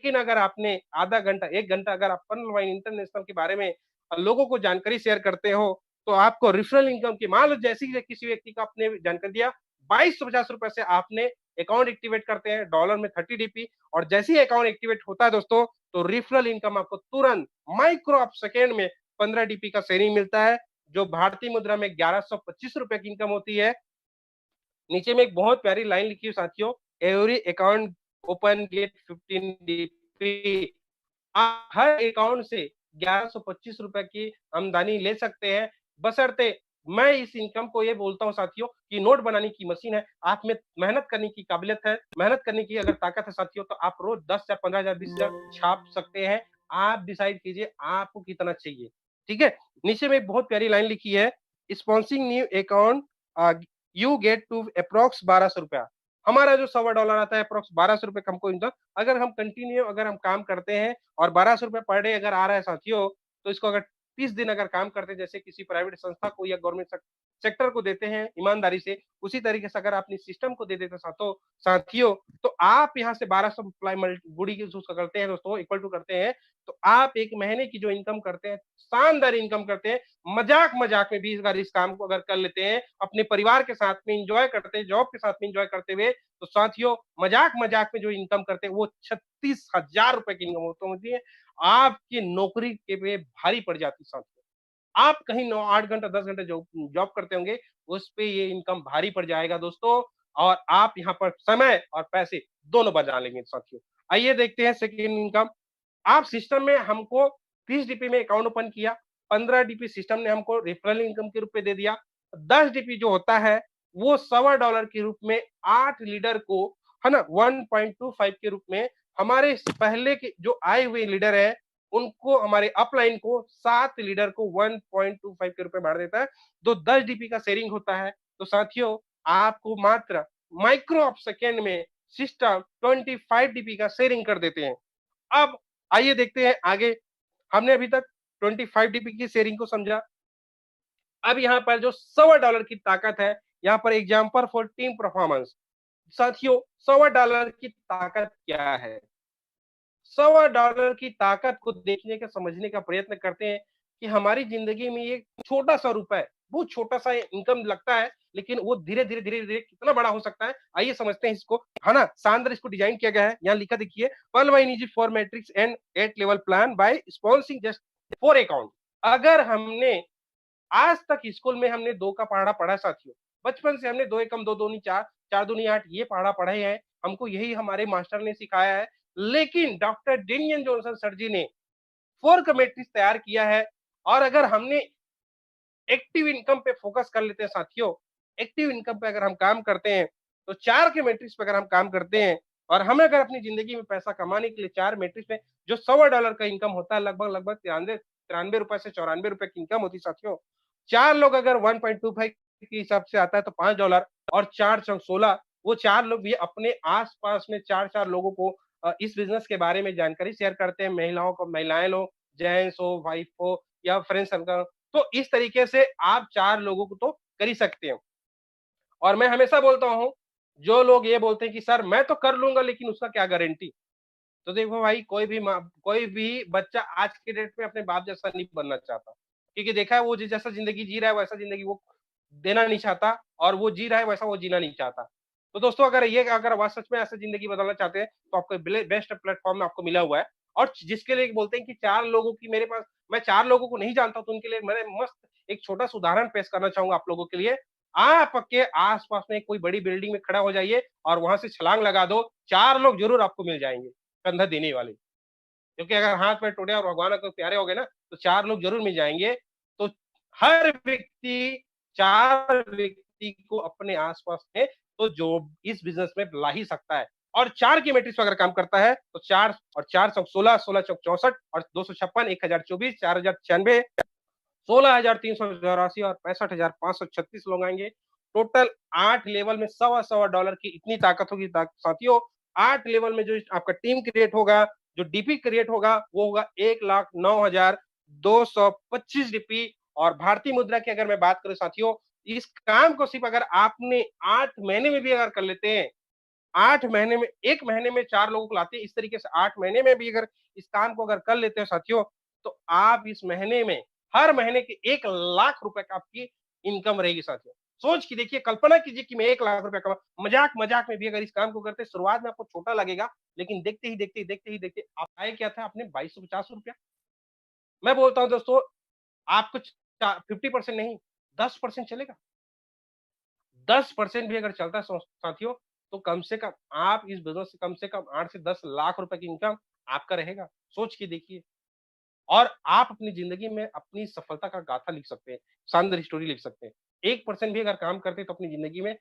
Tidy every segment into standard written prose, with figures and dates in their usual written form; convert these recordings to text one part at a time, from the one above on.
लेकिन अगर आपने आधा घंटा 1 घंटा अगर आप फन इंटरनेशनल के बारे में लोगों को जानकारी शेयर करते हो, तो आपको रेफरल इनकम की मान लो जैसे ही किसी व्यक्ति को आपने जानकारी दिया, 2250 रुपए से आपने अकाउंट एक्टिवेट करते हैं डॉलर में 30 DP, और जैसे ही अकाउंट एक्टिवेट होता है दोस्तों, तो रेफरल इनकम आपको तुरंत माइक्रो ऑफ सेकेंड में 15 DP का शेयरिंग मिलता है, जो भारतीय मुद्रा में 1125 रुपए की इनकम होती है। नीचे में एक बहुत प्यारी लाइन लिखी है साथियों, every account open get 15 DP। आप हर अकाउंट से 1125 रुपए की आमदनी ले सकते हैं, बशर्ते मैं इस इनकम को ये बोलता हूँ साथियों कि नोट बनाने की मशीन है, आप में मेहनत करने की काबिलियत है, मेहनत करने की अगर ताकत है साथियों, तो आप रोज 10 या 15,000 20,000 छाप सकते हैं। आप डिसाइड कीजिए आपको कितना चाहिए। ठीक है, नीचे में एक बहुत प्यारी लाइन लिखी है, sponsoring new account you get to approx 1200 रुपया। हमारा जो $1.25 आता है अप्रोक्स 1200 रुपए हमको इनकम, अगर हम कंटिन्यू अगर हम काम करते हैं और 1200 रुपए पर डे अगर आ रहा है साथियों, तो इसको अगर 30 दिन अगर काम करते हैं, जैसे किसी प्राइवेट संस्था को या गवर्नमेंट सेक्टर को देते हैं ईमानदारी से, उसी तरीके से अगर अपनी सिस्टम को दे देते साथियों, तो आप यहाँ से 1200 गुड़ी की उसका करते हैं दोस्तों, इक्वल टू करते हैं, तो आप एक महीने की जो इनकम करते हैं, शानदार इनकम करते हैं। मजाक मजाक में भी अगर इस काम को अगर कर लेते हैं, अपने परिवार के साथ में इंजॉय करते हैं, जॉब के साथ में इंजॉय करते हुए, तो साथियों मजाक मजाक में जो इनकम करते हैं वो 36,000 रुपए की इनकम होती है। आपकी नौकरी के पे भारी पड़ जाती साथियों। आप कहीं 9 8 घंटा 10 घंटे जॉब जॉब करते होंगे, उस पे ये इनकम भारी पड़ जाएगा दोस्तों, और आप यहाँ पर समय और पैसे दोनों बचा लेंगे साथियों। आइए देखते हैं सेकेंड इनकम। आप सिस्टम में हमको 30 DP में अकाउंट ओपन किया, 15 DP सिस्टम ने हमको रेफरल इनकम के रूप में दे दिया, 10 DP जो होता है वो $1.25 के रूप में 8 लीडर को, है ना, 1.25 के रूप में हमारे पहले के जो आए हुए लीडर है उनको, हमारे अपलाइन को 7 लीडर को 1.25 के रूप में बांट देता है। तो 10 DP का शेयरिंग होता है। तो साथियों आपको मात्र माइक्रो ऑफ सेकेंड में सिस्टम 25 DP का शेयरिंग कर देते हैं। अब आइए देखते हैं आगे। हमने अभी तक 25 DP की शेयरिंग को समझा। अब यहाँ पर जो $1.25 की ताकत है, यहाँ पर एग्जाम्पल फॉर टीम परफॉर्मेंस। साथियों $1.25 की ताकत क्या है? $1.25 की ताकत को देखने का समझने का प्रयत्न करते हैं कि हमारी जिंदगी में ये छोटा सा रुपए, बहुत छोटा सा इनकम लगता है, लेकिन वो धीरे धीरे धीरे धीरे कितना बड़ा हो सकता है। आइए समझते हैं इसको, है ना। शानदार इसको डिजाइन किया गया है, यहाँ लिखा देखिए, पल वाइन easy for matrix and 8 level plan by sponsoring just 4 account. अगर हमने आज तक स्कूल में हमने दो का पढ़ा पढ़ा साथियों, बचपन से हमने दो एकम दो दूनी चार, चार दूनी आठ ये पढ़ा पढ़े हैं, हमको यही हमारे मास्टर ने सिखाया है। लेकिन डॉक्टर डेनियल जॉनसन सर जी ने 4 का मैट्रिक्स तैयार किया है। और अगर हमने एक्टिव इनकम पे फोकस कर लेते हैं साथियों, एक्टिव इनकम पे अगर हम काम करते हैं, तो 4 के मैट्रिक्स पे अगर हम काम करते हैं, और हमें अगर अपनी जिंदगी में पैसा कमाने के लिए 4 मैट्रिक्स में जो $1.25 का इनकम होता है, लगभग लगभग 93 रुपए से 94 रुपए की इनकम होती है साथियों। 4 लोग अगर 1.25 के हिसाब से आता है तो $5, और 4 चौक 16, वो 4 लोग भी अपने आसपास में चार चार लोगों को इस बिजनेस के बारे में जानकारी शेयर करते हैं। महिलाओं को, महिलाएं लो, जेंट्स हो, वाइफ हो, या फ्रेंड सर्कल, तो इस तरीके से आप 4 लोगों को तो कर ही सकते हो। और मैं हमेशा बोलता हूँ, जो लोग ये बोलते हैं कि सर मैं तो कर लूंगा लेकिन उसका क्या गारंटी, तो देखो भाई, कोई भी बच्चा आज के डेट में अपने बाप जैसा नहीं बनना चाहता, क्योंकि देखा है वो जैसा जिंदगी जी रहा है वैसा जिंदगी वो देना नहीं चाहता, और वो जी रहा है वैसा वो जीना नहीं चाहता। तो दोस्तों अगर वह सच में ऐसा जिंदगी बदलना चाहते हैं, तो आपको बेस्ट प्लेटफॉर्म आपको मिला हुआ है। और जिसके लिए बोलते हैं कि 4 लोगों की मेरे पास, मैं 4 लोगों को नहीं जानता, तो उनके लिए मैंने मस्त एक छोटा सा उदाहरण पेश करना चाहूंगा आप लोगों के लिए। आपके आसपास में कोई बड़ी बिल्डिंग में खड़ा हो जाइए और वहां से छलांग लगा दो, 4 लोग जरूर आपको मिल जाएंगे कंधा देने वाले। क्योंकि अगर हाथ में टूटे और भगवान को प्यारे हो गए ना, तो 4 लोग जरूर मिल जाएंगे। तो हर व्यक्ति 4 व्यक्ति को अपने आसपास में, तो जो इस बिजनेस में ला ही सकता है। और 4 की मैट्रिक्स पर अगर काम करता है तो 4 और 4 चौक 16, 16 चौक 64, और 256, 1024, 4096, 16,384 और 65,536 लोग आएंगे। टोटल 8 लेवल में $1.25 की इतनी ताकत होगी साथियों। 8 लेवल में जो आपका टीम क्रिएट होगा, जो डीपी क्रिएट होगा, वो होगा 1,09,225 DP। और भारतीय मुद्रा की अगर मैं बात करूं साथियों, इस काम को सिर्फ अगर आपने 8 महीने में भी अगर कर लेते हैं, 8 महीने में 1 महीने में 4 लोगों को लाते हैं। इस तरीके से 8 महीने में भी अगर इस काम को अगर कर लेते हैं साथियों, तो आप इस महीने में हर महीने के 1 लाख रुपए का आपकी इनकम रहेगी साथियों। सोच के देखिए, कल्पना कीजिए कि मैं 1 लाख रुपए कमा, मजाक-मजाक में भी अगर इस काम को करते हैं, शुरुआत में आपको छोटा लगेगा, लेकिन देखते ही देखते आप आए क्या था आपने ₹2250। मैं बोलता हूँ दोस्तों, आपको 50% नहीं, 10% चलेगा। 10% भी अगर चलता है साथियों, तो कम से कम आप इस बिज़नेस से कम 8 से 10 लाख रुपए की इनकम आपका रहेगा। सोच के देखिए, और आप अपनी ज़िंदगी में अपनी सफलता का गाथा लिख सकते हैं, शानदार स्टोरी लिख सकते हैं। 1% भी अगर काम करते हैं तो अपनी ज़िंदगी में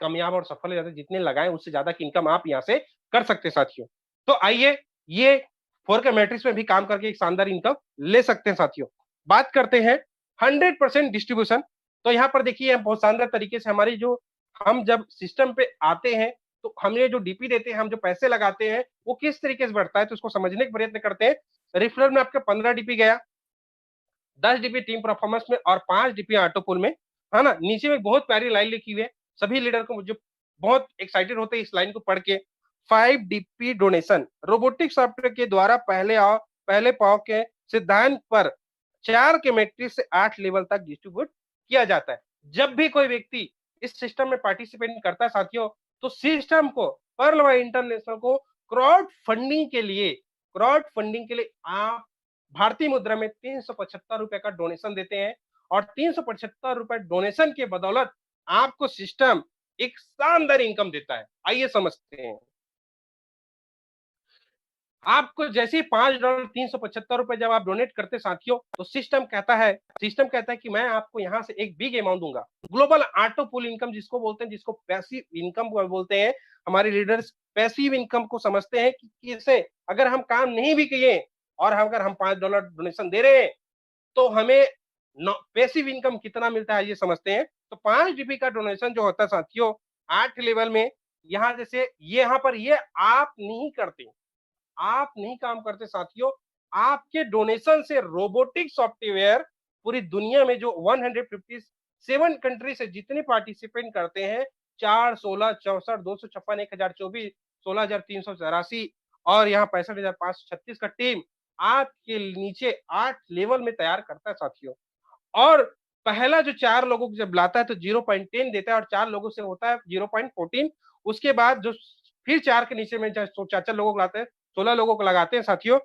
कामयाब और सफल हो जाते हैं। जितने लगाएँ उससे ज़्यादा की इनकम आप यहाँ से कर सकते हैं साथियों। तो आइए, ये 4K मैट्रिक्स में भी काम करके एक शानदार इनकम ले सकते हैं साथियों। बात करते हैं 100% डिस्ट्रीब्यूशन। तो यहाँ पर देखिए, बहुत शानदार तरीके से हमारी जो हम जब सिस्टम पे आते हैं, तो हमें जो डीपी देते हैं, हम जो पैसे लगाते हैं, वो किस तरीके से बढ़ता है, तो उसको समझने का प्रयत्न करते हैं। रेफरल में आपका 15 डीपी गया, 10 डीपी टीम परफॉर्मेंस में और 5 डीपी ऑटो पुल में, है ना? नीचे में बहुत प्यारी लाइन लिखी हुई है। सभी लीडर को जो बहुत एक्साइटेड होते हैं इस लाइन को पढ़ के। 5 डीपी डोनेशन रोबोटिक सॉफ्टवेयर के द्वारा पहले पाव के सिद्धांत पर 4 के मैट्रिक्स से 8 लेवल तक डिस्ट्रीब्यूट किया जाता है। जब भी कोई व्यक्ति इस सिस्टम में पार्टिसिपेट करता है साथियों, तो सिस्टम को, पर्ल वाई इंटरनेशनल को क्राउड फंडिंग के लिए आप भारतीय मुद्रा में ₹375 का डोनेशन देते हैं, और ₹375 डोनेशन के बदौलत आपको सिस्टम एक शानदार इनकम देता है। आइए समझते हैं। आपको जैसे ही $5 ₹375 जब आप डोनेट करते हैं साथियों, तो सिस्टम कहता है कि मैं आपको यहाँ से एक बिग अमाउंट दूंगा। ग्लोबल ऑटो पुल इनकम जिसको बोलते हैं, जिसको पैसिव इनकम बोलते हैं, हमारे लीडर्स पैसिव इनकम को समझते हैं कि इसे अगर हम काम नहीं भी किए और अगर हम $5 डोनेशन दे रहे हैं, तो हमें पैसिव इनकम कितना मिलता है ये समझते हैं। तो 5 डीबी का डोनेशन जो होता है साथियों, 8 लेवल में, यहाँ जैसे ये यहाँ पर ये आप नहीं काम करते साथियों। आपके डोनेशन से रोबोटिक सॉफ्टवेयर पूरी दुनिया में जो 157 कंट्री से जितने पार्टिसिपेंट करते हैं, 4, 16, 64, 256, 1024, 16,384 और यहाँ 65,536 का टीम आपके नीचे 8 लेवल में तैयार करता है साथियों। और पहला जो 4 लोगों को जब लाता है तो 0.10 देता है, और 4 लोगों से होता है 0.14। उसके बाद जो फिर 4 के नीचे में 4-4 लोगों को लाते हैं, 16 लोगों को लगाते हैं साथियों।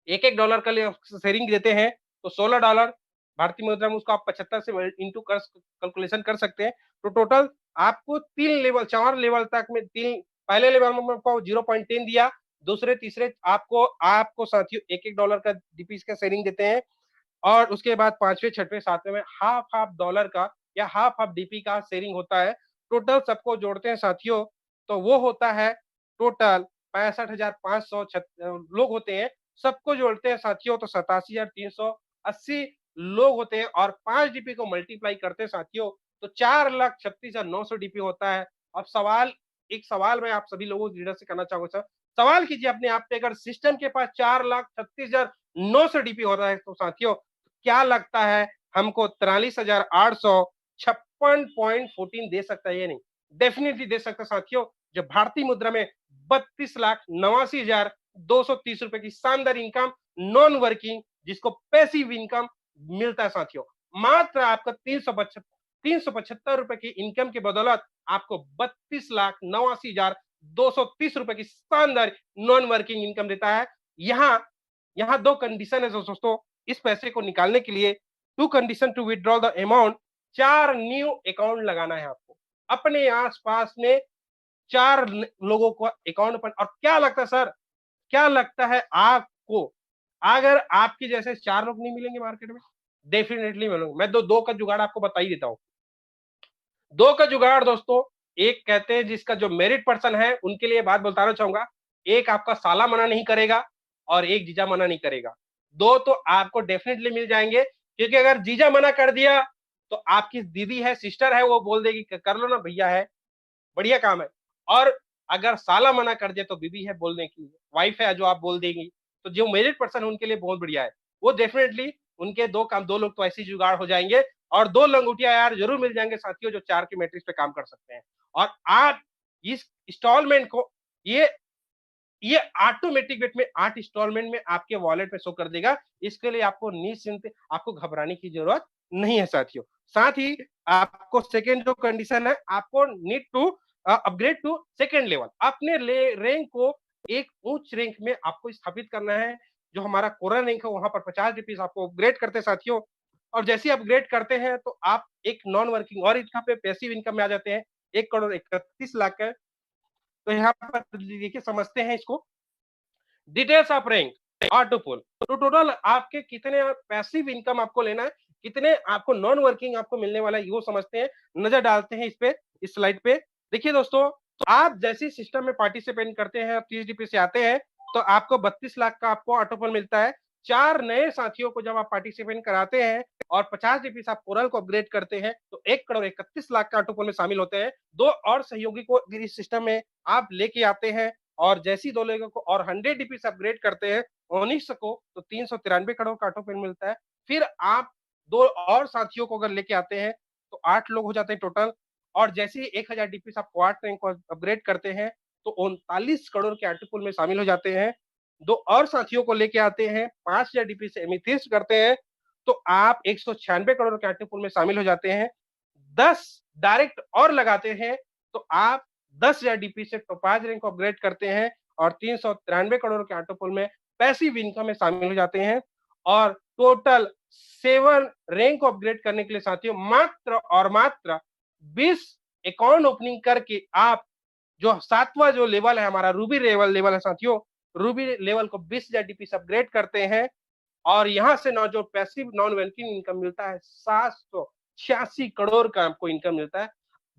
$1-1 का लिए शेयरिंग देते हैं, तो $16 भारतीय मुद्रा में उसको आप 75 से इंटू कर कैलकुलेशन कर सकते हैं। तो टोटल आपको 4 लेवल तक में, 3 पहले लेवल में आपको 0.10 दिया, दूसरे तीसरे आपको आपको साथियों $1-1 का डीपी का शेयरिंग देते हैं, और उसके बाद 5वें, 6वें, 7वें में हाफ हाफ डॉलर का या हाफ हाफ डीपी का शेयरिंग होता है। टोटल सबको जोड़ते हैं साथियों, तो वो होता है टोटल 65,500 लोग होते हैं। सबको जोड़ते हैं साथियों तो 87,380 लोग होते हैं, और 5 डीपी को मल्टीप्लाई करते हैं साथियों, तो 4,36,900 डीपी होता है। अब एक सवाल मैं आप सभी लोगों लीडर से करना चाहूंगा सर। सवाल कीजिए अपने आप पे, अगर सिस्टम के पास 4,36,900 डीपी हो रहा है तो साथियों, क्या लगता है हमको 43,856.14 दे सकता है? ये नहीं, डेफिनेटली दे सकता है साथियों। जो भारतीय मुद्रा में 32,89,230 रुपए की शानदार इनकम, नॉन वर्किंग, जिसको पैसिव इनकम मिलता है साथियों। मात्र आपका 375 रुपए की इनकम के बदौलत आपको 32,89,230 रुपए की शानदार नॉन वर्किंग इनकम देता है। यहाँ यहाँ 2 कंडीशन है दोस्तों, इस पैसे को निकालने के लिए। 2 condition to withdraw the amount, 4 new account लगाना है आपको अपने आसपास में, 4 लोगों को अकाउंट पर। और क्या लगता है सर, क्या लगता है आपको, अगर आपके जैसे 4 लोग नहीं मिलेंगे मार्केट में? डेफिनेटली मिलेंगे। मैं दो का जुगाड़ आपको बता ही देता हूँ। 2 का जुगाड़ दोस्तों, एक कहते हैं जिसका जो मेरिट पर्सन है उनके लिए बात बताना चाहूंगा। एक आपका साला मना नहीं करेगा और एक जीजा मना नहीं करेगा। 2 तो आपको डेफिनेटली मिल जाएंगे, क्योंकि अगर जीजा मना कर दिया तो आपकी दीदी है, सिस्टर है, वो बोल देगी कर लो ना भैया, है बढ़िया काम है। और अगर साला मना कर दिया तो बीबी है बोलने की, वाइफ है जो आप बोल देंगी। तो जो मेरिट पर्सन है उनके लिए बहुत बढ़िया है। वो डेफिनेटली उनके 2 लोग तो ऐसे ही जुगाड़ हो जाएंगे, और 2 लंगोटिया यार जरूर मिल जाएंगे साथियों, जो 4 के मैट्रिक्स पे काम कर सकते हैं। और आप इस इंस्टॉलमेंट को ये ये ऑटोमेटिक वेट में 8 इंस्टॉलमेंट में आपके वॉलेट में शो कर देगा। इसके लिए आपको निश्चिंत, आपको घबराने की जरूरत नहीं है साथियों। साथ ही आपको सेकंड जो कंडीशन है, आपको need to upgrade to second level. अपने रैंक को एक उच्च रैंक में आपको स्थापित करना है। जो हमारा कोरा रैंक है वहां पर 50 रुपीज आपको अपग्रेड करते हैं साथियों। और जैसे ही अपग्रेड करते हैं तो आप एक नॉन वर्किंग और यहाँ पे पैसिव इनकम में आ जाते हैं। 1,31,00,000 है। तो यहाँ पर देखिए समझते हैं इसको। डिटेल्स ऑफ रैंक ऑटो पुल। तो टोटल आपके कितने पैसिव इनकम आपको लेना है, कितने आपको नॉन वर्किंग आपको मिलने वाला है, वो समझते हैं। नजर डालते हैं इस पे, इस स्लाइड पे। देखिए दोस्तों, तो आप जैसे सिस्टम में पार्टिसिपेट करते हैं, 30 DP से आते हैं, तो आपको 32 लाख का आपको ऑटो पुल मिलता है। 4 नए साथियों को जब आप पार्टिसिपेट कराते हैं और 50 DP से आप कोरल को अपग्रेड करते हैं, तो 1,31,00,000 का ऑटो पुल में शामिल होते हैं। 2 और सहयोगी को इस सिस्टम में आप लेके आते हैं और जैसी 2 लोगों को और 100 DP से अपग्रेड करते हैं 19 को, तो 393 करोड़ का ऑटो पेन मिलता है। फिर आप 2 और साथियों को अगर लेके आते हैं तो 8 लोग हो जाते हैं टोटल। और जैसे ही 1000 DP से आप क्वार्ट रैंक को अपग्रेड करते हैं तो 39 करोड़ के ऑटो पुल में शामिल हो जाते हैं। 2 और साथियों को लेके आते हैं, 5000 DP से एमिथिस्ट करते हैं तो आप 196 करोड़ के ऑटो पुल में शामिल हो जाते हैं। 10 डायरेक्ट और लगाते हैं तो आप 10,000 DP से टोपाज रैंक को अपग्रेड करते हैं और 393 करोड़ के ऑटो पुल में पैसिव इनकम में शामिल हो जाते हैं। और टोटल 7 रैंक को अपग्रेड करने के लिए साथियों मात्र और मात्र 20 अकाउंट ओपनिंग करके आप जो 7वां जो लेवल है हमारा रूबी लेवल है साथियों, रूबी लेवल को 20,000 DP से अपग्रेड करते हैं। और यहां से ना जो पैसिव नॉन बैंकिंग इनकम मिलता है 786 करोड़ का आपको इनकम मिलता है।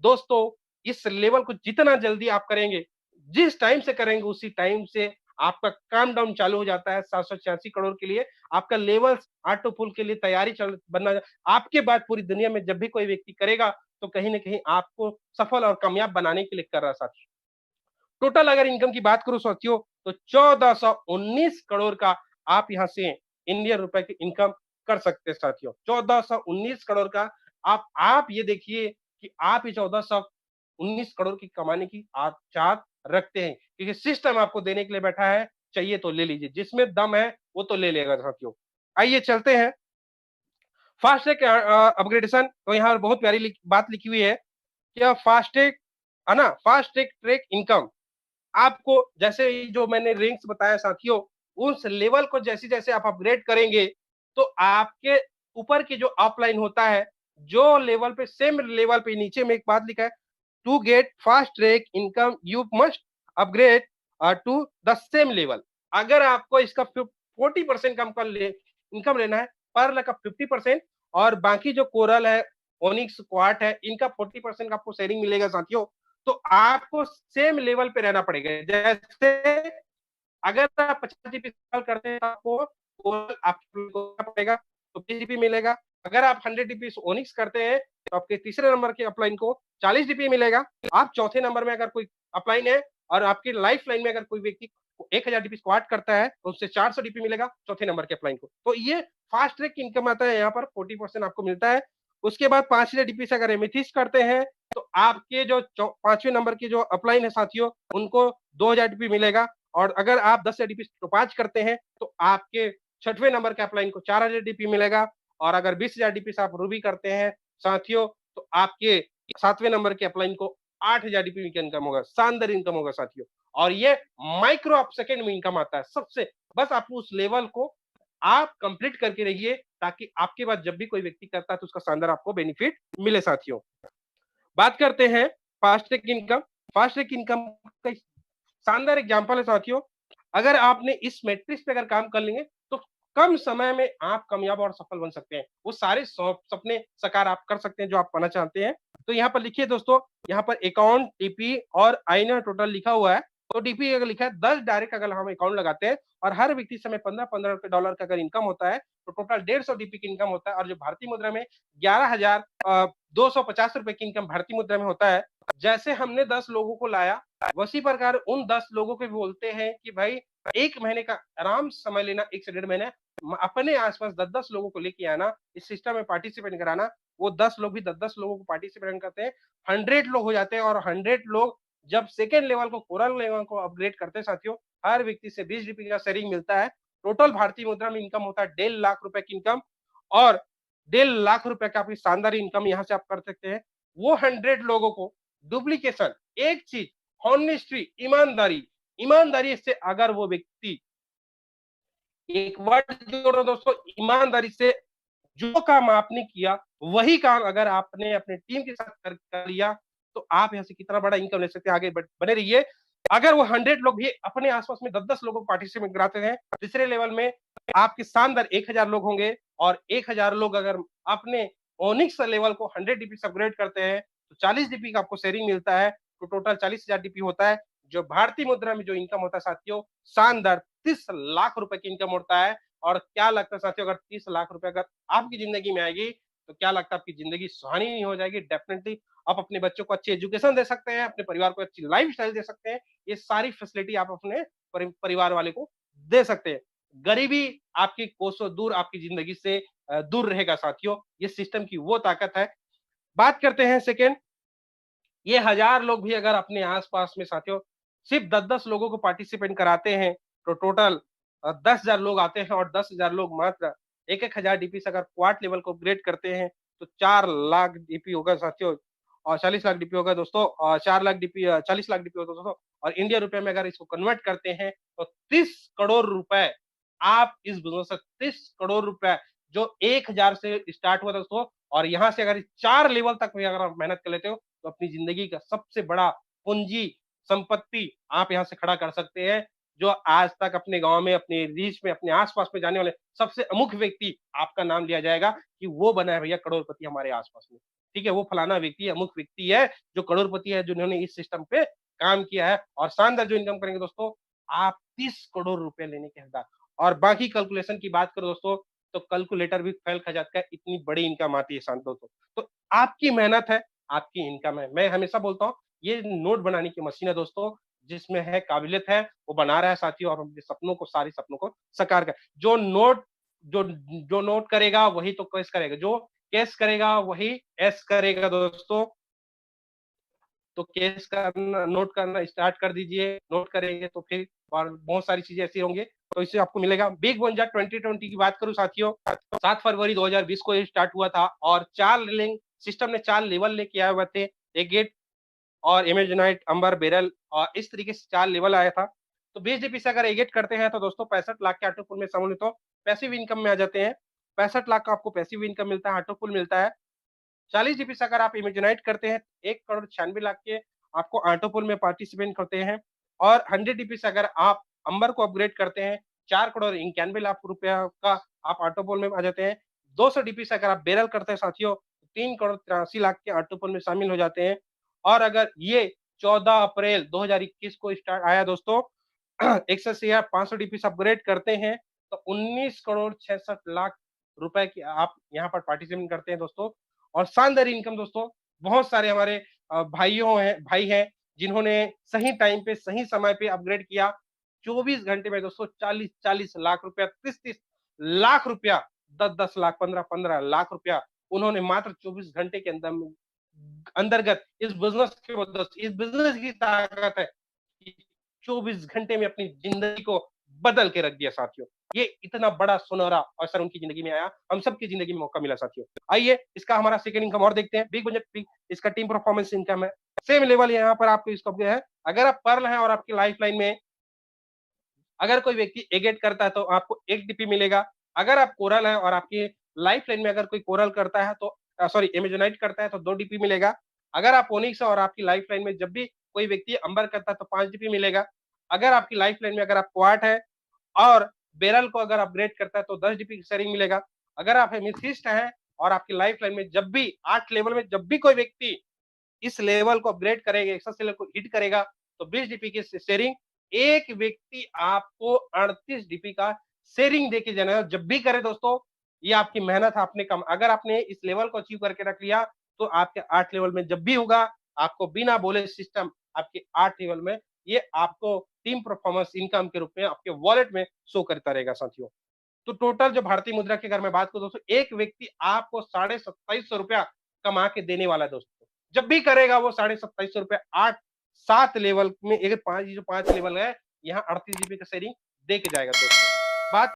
दोस्तों, इस लेवल को जितना जल्दी आप करेंगे, जिस टाइम से करेंगे उसी टाइम से आपका काम डाउन चालू हो जाता है। 786 करोड़ के लिए आपका लेवल ऑटो पुल के लिए तैयारी चल बनना। आपके बाद पूरी दुनिया में जब भी कोई व्यक्ति करेगा तो कहीं ना कहीं आपको सफल और कामयाब बनाने के लिए कर रहा साथी। टोटल अगर इनकम की बात करूं साथियों तो 1419 करोड़ का आप यहां से इंडियन रुपए की इनकम कर सकते हैं साथियों। 1419 करोड़ का आप ये देखिए कि आप ये 1419 करोड़ की कमाने की आप चाहत रखते हैं, क्योंकि सिस्टम आपको देने के लिए बैठा है। चाहिए तो ले लीजिए, जिसमें दम है वो तो ले लेगा साथियों। आइए चलते हैं फास्ट ट्रैक अपग्रेडेशन। तो यहाँ बहुत प्यारी बात लिखी हुई है कि फास्ट ट्रैक है ना, फास्ट ट्रैक इनकम आपको जैसे जो मैंने रैंक्स बताया साथियों, उस लेवल को जैसे जैसे आप अपग्रेड करेंगे तो आपके ऊपर की जो अपलाइन होता है, जो लेवल पे सेम लेवल पे नीचे में एक बात लिखा है, to get fast track income you must upgrade to the same level. अगर आपको इसका 40% कम कर ले इनकम लेना है, पर्ल का 50% और बाकी जो कोरल है, ओनिक्स क्वार्ट है, इनका 40% का आपको शेयरिंग मिलेगा साथियों। तो आपको सेम लेवल पे रहना पड़ेगा। जैसे अगर आप 50 GP करते हैं तो आपको आपको पड़ेगा तो 20 GP मिलेगा। अगर आप 100 GP ओनिक्स करते हैं तो आपके तीसरे नंबर के अपलाइन को 40 GP मिलेगा। आप चौथे नंबर में अगर कोई अपलाइन है और आपकी लाइफ लाइन में अगर कोई व्यक्ति 1000 GP स्क्वाट करता है तो उससे 400 GP मिलेगा चौथे नंबर के अपलाइन को। तो ये फास्ट ट्रैक इनकम आता है, यहाँ पर 40% आपको मिलता है। उसके बाद 5000 GP से अगर एमिथिस्ट करते हैं तो आपके जो 5वें नंबर की जो अपलाइन है साथियों, उनको 2000 GP मिलेगा। और अगर आप 10,000 DP टोपाज करते हैं तो आपके 6वें नंबर के अपलाइन को 4000 DP मिलेगा। और अगर 20,000 DP से आप रूबी करते हैं साथियों तो आपके 7वें नंबर के अपलाइन को 8,000 DP की इनकम होगा। शानदार इनकम होगा साथियों। और ये माइक्रो ऑफ सेकेंड में इनकम आता है सबसे। बस आप उस लेवल को आप कंप्लीट करके रहिए ताकि आपके बाद जब भी कोई व्यक्ति करता है तो उसका शानदार आपको बेनिफिट मिले साथियों। बात करते हैं fast track income. Fast track income का शानदार एग्जांपल है साथियों। अगर आपने इस मैट्रिक्स पे अगर काम कर लेंगे तो कम समय में आप कामयाब और सफल बन सकते हैं। वो सारे सपने साकार आप कर सकते हैं जो आप पाना चाहते हैं। तो यहाँ पर लिखिए दोस्तों, यहाँ पर अकाउंट डीपी और आईना टोटल लिखा हुआ है। तो डीपी अगर लिखा है 10 डायरेक्ट अगर हम अकाउंट लगाते हैं और हर व्यक्ति समय 15-15 डॉलर का अगर इनकम होता है तो टोटल 150 DP की इनकम होता है। और जो भारतीय मुद्रा में 11,250 रुपए की इनकम भारतीय मुद्रा में होता है। जैसे हमने 10 लोगों को लाया वसी प्रकार उन 10 लोगों को भी बोलते हैं कि भाई 1 महीने का आराम समय लेना, 1 से 1.5 महीने अपने आसपास 10-10 लोगों को लेके आना, इस सिस्टम में पार्टिसिपेट कराना। वो 10 लोग भी 10-10 लोगों को पार्टिसिपेट करते हैं, 100 लोग हो जाते हैं और 100 लोग जब सेकेंड लेवल को कोरल लेवल को अपग्रेड करते हैं साथियों, हर व्यक्ति से 20 जीपी का शेयरिंग मिलता है। टोटल भारतीय मुद्रा में इनकम होता है 1.5 लाख रुपए की इनकम, और 1.5 लाख रुपए का आपकी शानदार इनकम यहाँ से आप कर सकते हैं। वो 100 लोगों को डुप्लीकेशन, एक चीज, हॉनेस्टी, ईमानदारी, ईमानदारी से अगर वो व्यक्ति, एक वर्ड जोड़ो दोस्तों, ईमानदारी से जो काम आपने किया, वही काम अगर आपने अपने टीम के साथ कर लिया, तो आप यहाँ से कितना बड़ा इनकम ले सकते हैं। आगे बने रहिए। अगर वो 100 लोग भी अपने आसपास में 10-10 लोगों को पार्टिसिपेट कराते हैं, तीसरे लेवल में आपके शानदार 1000 लोग होंगे, और 1000 लोग अगर अपने ओनिक्स लेवल को 100 डीपी से अपग्रेड करते हैं, तो 40 डीपी का आपको शेयरिंग मिलता है, तो टोटल 40,000 डीपी होता है। जो भारतीय मुद्रा में जो इनकम होता है साथियों, शानदार 30 लाख रुपए की इनकम होता है। और क्या लगता है साथियों, अगर 30 लाख रुपए अगर आपकी जिंदगी में आएगी, तो क्या लगता है आपकी जिंदगी सुहानी नहीं हो जाएगी? डेफिनेटली आप अपने बच्चों को अच्छी एजुकेशन दे सकते हैं, अपने परिवार को अच्छी लाइफ स्टाइल दे सकते हैं। ये सारी फैसिलिटी आप अपने परिवार वाले को दे सकते हैं। गरीबी आपकी कोसों दूर आपकी जिंदगी से दूर रहेगा साथियों। ये सिस्टम की वो ताकत है। बात करते हैं सेकेंड, ये 1000 लोग भी अगर अपने आस-पास में साथियों सिर्फ 10-10 लोगों को पार्टिसिपेट कराते हैं, तो टोटल 10,000 लोग आते हैं, और 10,000 लोग मात्र 1-1 हज़ार डीपी से अगर क्वार्ट लेवल को अपग्रेड करते हैं, तो 4 लाख डीपी होगा साथियों, और 40 लाख डीपी होगा दोस्तों, 4 लाख डीपी 40 लाख डीपी होगा दोस्तों, और इंडिया रुपए में अगर इसको कन्वर्ट करते हैं, तो 30 करोड़ रुपए आप इस बिज़नेस से 30 करोड़ रुपए जो 1000 से स्टार्ट हुआ दोस्तों, और यहाँ से अगर 4 लेवल तक भी अगर आप मेहनत कर लेते हो, तो अपनी जिंदगी का सबसे बड़ा पूंजी संपत्ति आप यहाँ से खड़ा कर सकते हैं। जो आज तक अपने गांव में, अपने रीच में, अपने आसपास में जाने वाले सबसे अमुख व्यक्ति आपका नाम लिया जाएगा कि वो बना है भैया करोड़पति हमारे आसपास में। ठीक है, वो फलाना व्यक्ति अमुक व्यक्ति है जो करोड़पति है, जिन्होंने इस सिस्टम पे काम किया है, और शानदार जो इनकम करेंगे दोस्तों, आप 30 करोड़ रुपए लेने के हकदार। और बाकी कैलकुलेशन की बात करो दोस्तों, तो कैलकुलेटर भी फेल खा जाता है, इतनी बड़ी इनकम आती है शांत दोस्तों। तो आपकी मेहनत है, आपकी इनकम है। मैं हमेशा बोलता हूँ, ये नोट बनाने की मशीन है दोस्तों, जिसमें है काबिलियत है, वो बना रहा है साथियों, और अपने सपनों को, सारे सपनों को साकार कर। जो जो नोट करेगा वही तो कैश करेगा, जो कैश करेगा वही ऐश करेगा दोस्तों। तो कैश करना, नोट करना स्टार्ट कर दीजिए। नोट करेंगे तो फिर और बहुत सारी चीजें ऐसी होंगी, तो इससे आपको मिलेगा। बिग वंजा 2020 की बात करूं साथियों, 7 फरवरी 2020 को ये स्टार्ट हुआ था, और 4 लिंक सिस्टम ने 4 लेवल लेके आए हुए थे, एगेट और इमेजनाइट, अंबर, बेरल, और इस तरीके से 4 लेवल आया था। तो 20 जीपी से अगर एगेट करते हैं, तो दोस्तों 65 लाख के ऑटो पुल में सम्मिलित हो पैसिव इनकम में आ जाते हैं। 65 लाख का आपको पैसिव इनकम मिलता है, ऑटो पुल मिलता है। 40 जीबी से अगर आप इमेजिनाइट करते हैं, 1 करोड़ 96 लाख के आपको ऑटोपुल में पार्टिसिपेट करते हैं, और 100 जीबी से अगर आप अंबर को अपग्रेड करते हैं, 4 करोड़ 91 लाख रुपया का आप ऑटोपोल में आ जाते हैं। 200 डीपी से अगर आप बेरल करते हैं साथियों, 3 करोड़ 83 लाख के ऑटोपोल में शामिल हो जाते हैं। और अगर ये 14 अप्रैल 2021 को स्टार्ट आया दोस्तों, 180 या 500 डीपी से अपग्रेड करते हैं, तो 19 करोड़ 66 लाख रुपए की आप यहाँ पर पार्टिसिपेट करते हैं दोस्तों। और शानदार इनकम दोस्तों, बहुत सारे हमारे भाई हैं जिन्होंने सही टाइम पे, सही समय पे अपग्रेड किया। 24 घंटे में दोस्तों 40-40 लाख रुपया, 30-30 लाख रुपया, 10-10 लाख, 15-15 लाख रुपया उन्होंने मात्र 24 घंटे के अंतर्गत इस बिजनेस की मदद, इस बिजनेस की ताकत है कि 24 घंटे में अपनी जिंदगी को बदल के रख दिया साथियों। ये इतना बड़ा सुनहरा अवसर उनकी जिंदगी में आया, हम सबकी जिंदगी में मौका मिला साथियों। आइए इसका हमारा सेकंड इनकम और देखते हैं। बिग बजट बिग, इसका टीम परफॉर्मेंस इनकम है। सेम लेवल यहाँ पर आपको इसका है। अगर आप पर्ल हैं और आपकी लाइफ लाइन में अगर कोई व्यक्ति एगेट करता है, तो आपको 1 डीपी मिलेगा। अगर आप कोरल है और आपकी लाइफ लाइन में अगर कोई कोरल करता है, तो सॉरी एमेजोनाइट करता है, तो 2 डीपी मिलेगा। अगर आप ओनिक्स है और आपकी लाइफ लाइन में जब भी कोई व्यक्ति अंबर करता है, तो 5 डीपी मिलेगा। अगर आपकी लाइफ लाइन में अगर आप क्वार्ट है और बेरल को अगर अपग्रेड करता है, तो 10 डीपी की शेयरिंग मिलेगा। अगर आप हेमिसिस्ट हैं और आपकी लाइफ लाइन में जब भी 8 लेवल में जब भी कोई व्यक्ति इस लेवल को अपग्रेड करेगा, एक्सेस लेवल को हिट करेगा, तो 20 डीपी की शेयरिंग एक व्यक्ति आपको 38 डीपी का शेयरिंग देके जाना है। जब भी करे दोस्तों, ये आपकी मेहनत है, आपने कम, अगर आपने इस लेवल को अचीव करके रख लिया, तो आपके 8 लेवल में जब भी होगा, आपको बिना बोले सिस्टम आपके 8 लेवल में ये आपको टीम परफॉर्मेंस इनकम के रूप में आपके वॉलेट में शो करता रहेगा साथियों। तो टोटल जो भारतीय मुद्रा की अगर मैं बात करूं दोस्तों, एक व्यक्ति आपको 27,500 रुपया कमा के देने वाला है दोस्तों। जब भी करेगा वो 27,500 रुपया 8 7 लेवल में एक 5 लेवल है, यहाँ 38 जीबी का शेयरिंग दे के जाएगा दोस्तों।